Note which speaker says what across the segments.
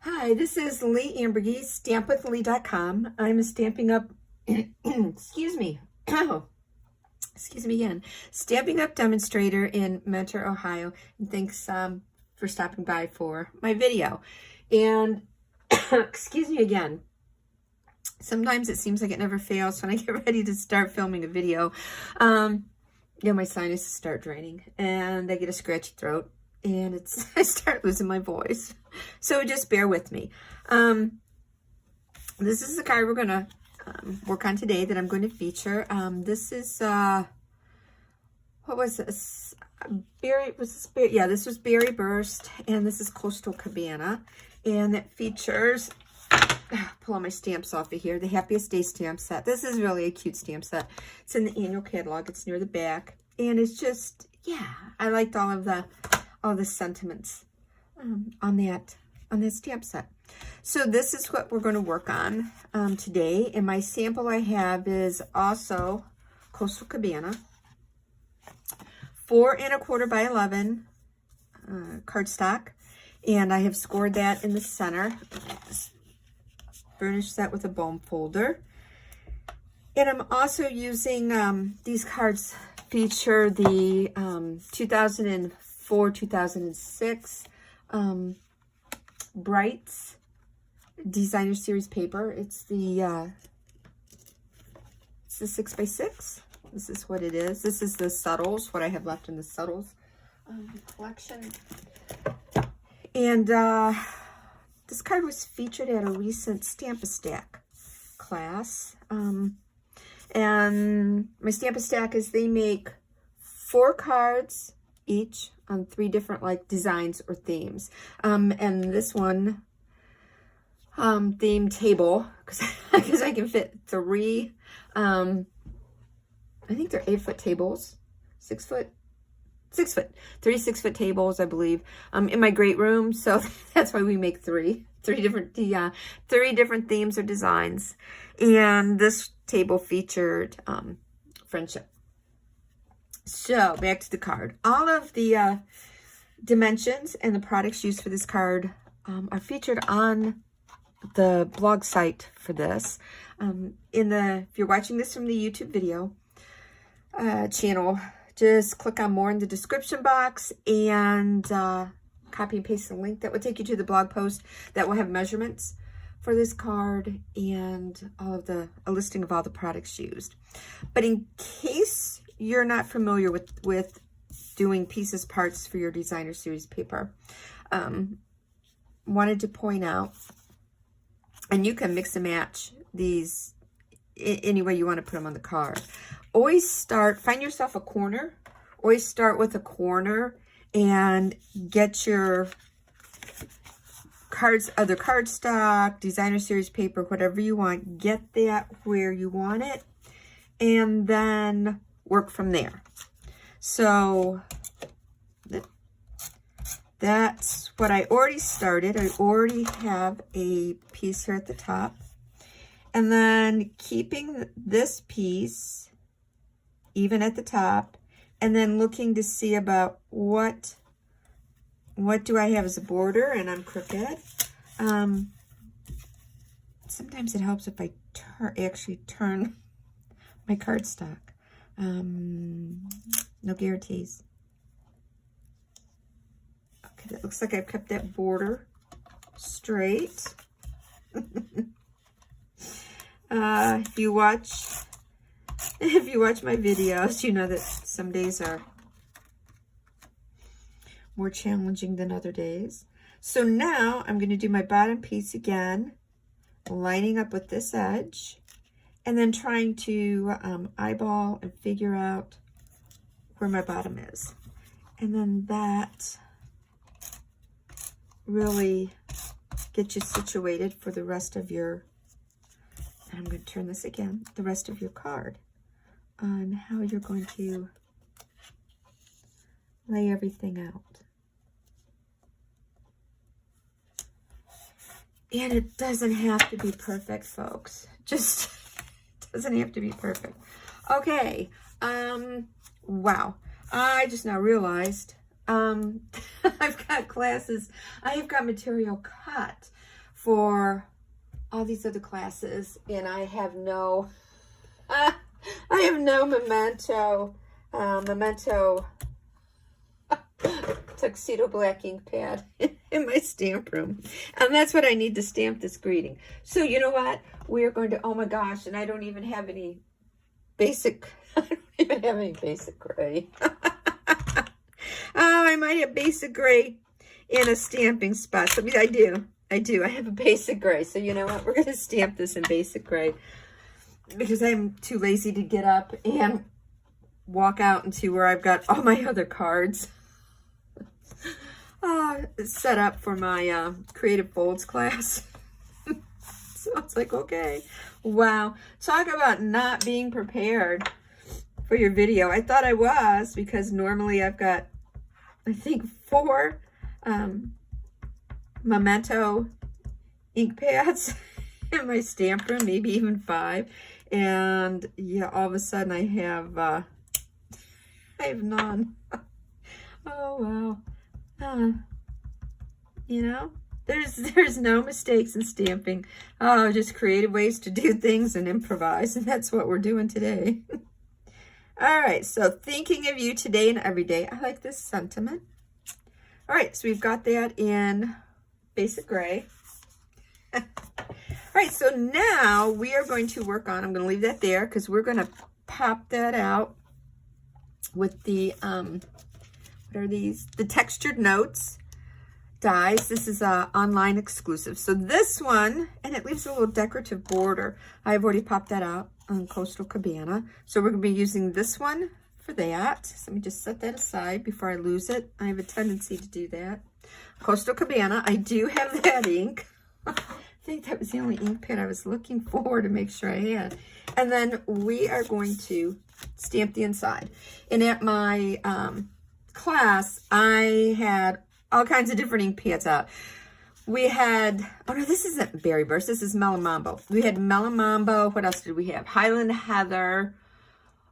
Speaker 1: Hi, this is Leigh Ambergy, stampwithleigh.com. I'm a Stamping Up, excuse me, excuse me again, Stamping Up demonstrator in Mentor, Ohio. And thanks for stopping by for my video. And excuse me again. Sometimes it seems like it never fails when I get ready to start filming a video. My sinuses start draining and I get a scratchy throat. And I start losing my voice. So just bear with me. This is the card we're going to work on today that I'm going to feature. This is, what was this? This was Berry Burst, and this is Coastal Cabana. And it features, pull all my stamps off of here, the Happiest Day stamp set. This is really a cute stamp set. It's in the annual catalog. It's near the back. And it's just, I liked all the sentiments on that stamp set. So this is what we're going to work on today. And my sample I have is also Coastal Cabana, 4 1/4 by 11 cardstock, and I have scored that in the center. Burnished that with a bone folder, and I'm also using these cards. Feature the 2004-2006 Brights Designer Series paper. It's the 6x6. This is what it is. This is the subtles, what I have left in the subtles collection. And this card was featured at a recent Stamp-A-Stack class. And my Stamp-A-Stack is they make 4 cards each on 3 different designs or themes. And this one theme table, because I can fit 3. I think they're 8-foot tables, 6 foot, 3 6-foot tables, I believe, in my great room. So that's why we make 3 different themes or designs. And this table featured friendship. So back to the card. All of the dimensions and the products used for this card are featured on the blog site for this. If you're watching this from the YouTube video channel, just click on more in the description box and copy and paste the link that will take you to the blog post that will have measurements for this card and a listing of all the products used. But in case you're not familiar with doing pieces parts for your designer series paper, wanted to point out, and you can mix and match these any way you want to put them on the card. Always find yourself a corner. Always start with a corner and get your cards, other cardstock, designer series paper, whatever you want. Get that where you want it, and then work from there. So that's what I already started. I already have a piece here at the top, and then keeping this piece even at the top, and then looking to see about what do I have as a border, and I'm crooked. Sometimes it helps if I actually turn my cardstock. No guarantees. Okay, that looks like I've kept that border straight. If you watch my videos, you know that some days are more challenging than other days. So now I'm going to do my bottom piece again, lining up with this edge, and then trying to eyeball and figure out where my bottom is. And then that really gets you situated for the rest of your, and I'm going to turn this again, the rest of your card on how you're going to lay everything out. And it doesn't have to be perfect, folks. Just doesn't have to be perfect. Okay. Wow. I just now realized I've got classes. I've got material cut for all these other classes, and I have no, I have no memento tuxedo black ink pad in my stamp room, and that's what I need to stamp this greeting. So you know what, we're going to, oh my gosh, and I don't even have any basic, I don't even have any basic gray. Oh, I might have basic gray in a stamping spot. So I do I have a basic gray. So you know what, we're going to stamp this in basic gray because I'm too lazy to get up and walk out into where I've got all my other cards set up for my Creative Folds class. So it's like, okay, wow. Talk about not being prepared for your video. I thought I was, because normally I've got, I think, 4 memento ink pads in my stamp room, maybe even 5. And yeah, all of a sudden I have none. Oh wow. You know, there's no mistakes in stamping. Oh, just creative ways to do things and improvise, and that's what we're doing today. All right, so thinking of you today and every day. I like this sentiment. All right, so we've got that in basic gray. All right, so now we are going to work on, I'm going to leave that there because we're going to pop that out with the, what are these? The textured notes dies. This is a online exclusive. So this one, and it leaves a little decorative border. I've already popped that out on Coastal Cabana. So we're going to be using this one for that. So let me just set that aside before I lose it. I have a tendency to do that. Coastal Cabana. I do have that ink. I think that was the only ink pad I was looking for to make sure I had. And then we are going to stamp the inside. And at my class, I had all kinds of different ink pads out. We had, oh no, this isn't Berry Burst. This is Mellow Mambo. We had Mellow Mambo. What else did we have? Highland Heather.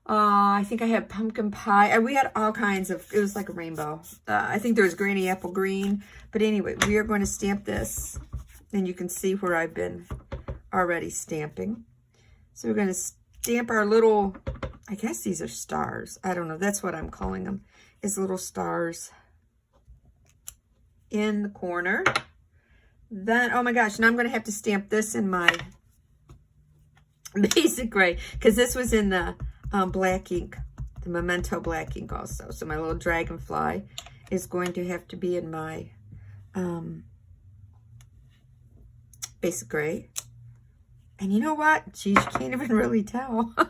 Speaker 1: I think I had Pumpkin Pie. We had all kinds of, it was like a rainbow. I think there was Granny Apple Green. But anyway, we are going to stamp this. And you can see where I've been already stamping. So we're going to stamp our little, I guess these are stars. I don't know. That's what I'm calling them, is little stars in the corner. Then, oh my gosh, now I'm going to have to stamp this in my basic gray, because this was in the black ink, the Memento black ink also. So my little dragonfly is going to have to be in my basic gray. And you know what? Geez, you can't even really tell. All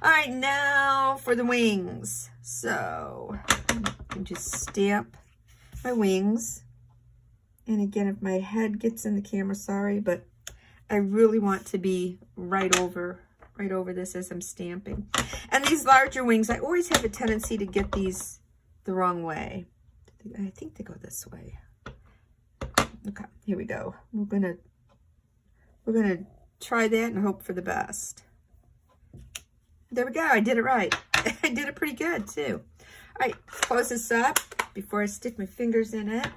Speaker 1: right, now for the wings. So I can just stamp my wings. And again, if my head gets in the camera, sorry, but I really want to be right over this as I'm stamping. And these larger wings, I always have a tendency to get these the wrong way. I think they go this way. Okay, here we go. We're gonna try that and hope for the best. There we go. I did it right. I did it pretty good too. All right, close this up before I stick my fingers in it.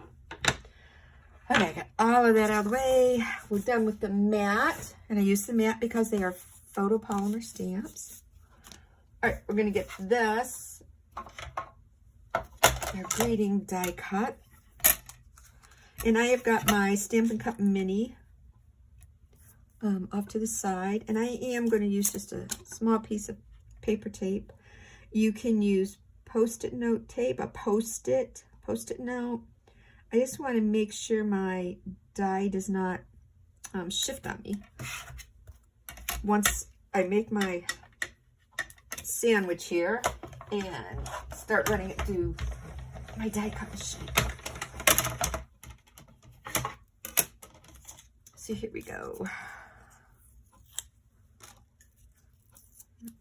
Speaker 1: Okay, I got all of that out of the way. We're done with the mat, and I use the mat because they are photopolymer stamps. All right, we're gonna get this, our greeting die cut. And I have got my Stampin' Cup Mini off to the side. And I am going to use just a small piece of paper tape. You can use Post-it note tape, a Post-it note. I just want to make sure my die does not shift on me. Once I make my sandwich here and start running it through my die cut machine. So here we go.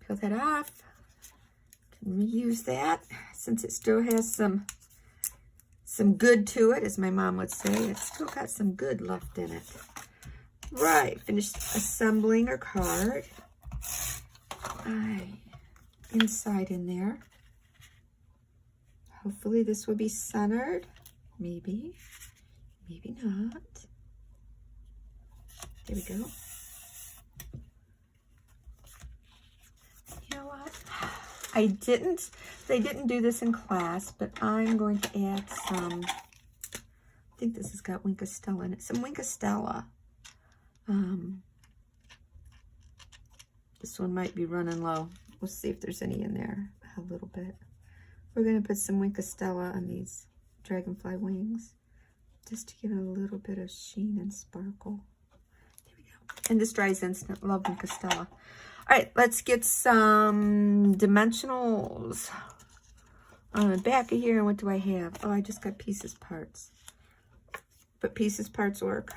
Speaker 1: Peel that off. Can reuse that since it still has some good to it, as my mom would say. It's still got some good left in it. Right, finished assembling our card. Inside in there. Hopefully this will be centered. Maybe, maybe not. There we go. You know what? They didn't do this in class, but I'm going to add some, I think this has got Wink of Stella in it. Some Wink of Stella. This one might be running low. We'll see if there's any in there. A little bit. We're going to put some Wink of Stella on these dragonfly wings, just to give it a little bit of sheen and sparkle. There we go. And this dries instant. Love Wink of Stella. All right, let's get some dimensionals on the back of here. And what do I have? Oh, I just got pieces parts. But pieces parts work.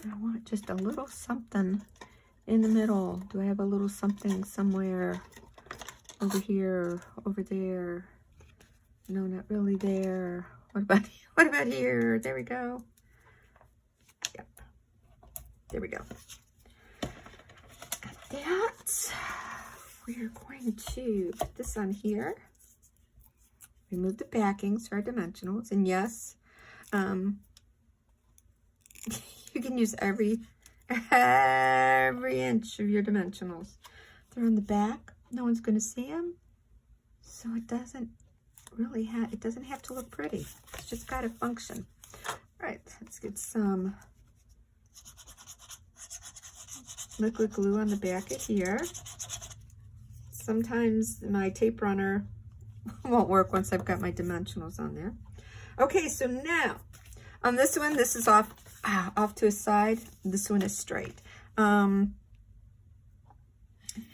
Speaker 1: I want just a little something in the middle. Do I have a little something somewhere over here, over there? No, not really there. What about here? There we go. Yep. There we go. Got that. We're going to put this on here. Remove the backings for our dimensionals. And yes, you can use every inch of your dimensionals. They're on the back. No one's going to see them. So it doesn't really have, it doesn't have to look pretty. It's just got to function. All right, let's get some liquid glue on the back of here. Sometimes my tape runner won't work once I've got my dimensionals on there. Okay, so now on this one, this is off to a side. This one is straight. I'm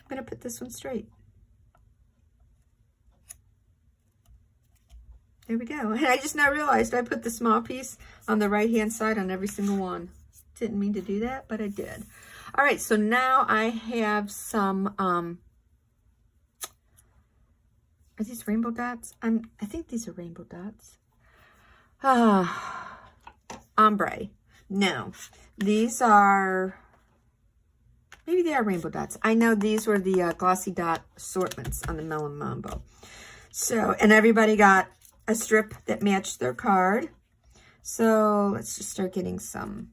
Speaker 1: going to put this one straight. There we go. And I just now realized I put the small piece on the right-hand side on every single one. Didn't mean to do that, but I did. All right, so now I have some, are these rainbow dots? I think these are rainbow dots. Ombre. No, these are, maybe they are rainbow dots. I know these were the glossy dot assortments on the Melon Mambo. So, and everybody got a strip that matched their card. So let's just start getting some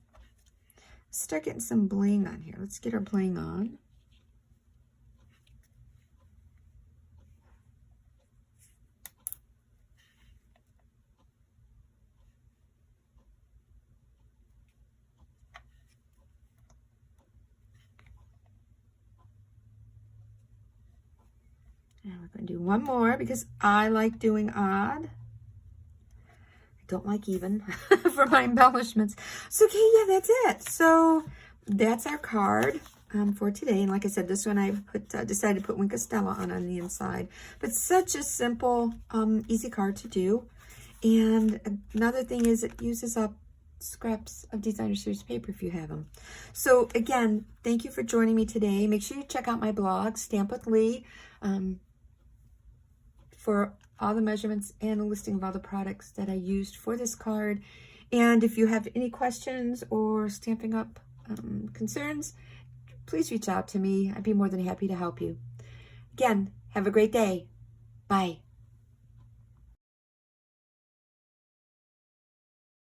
Speaker 1: bling on here. Let's get our bling on. And we're going to do one more because I like doing odd. I don't like even for my embellishments. So, okay, yeah, that's it. So that's our card for today. And like I said, this one I decided to put Wink of Stella on the inside. But such a simple, easy card to do. And another thing is it uses up scraps of designer series paper if you have them. So again, thank you for joining me today. Make sure you check out my blog, Stamp with Leigh, for all the measurements and a listing of all the products that I used for this card. And if you have any questions or Stampin' Up concerns, please reach out to me. I'd be more than happy to help you. Again, have a great day. Bye.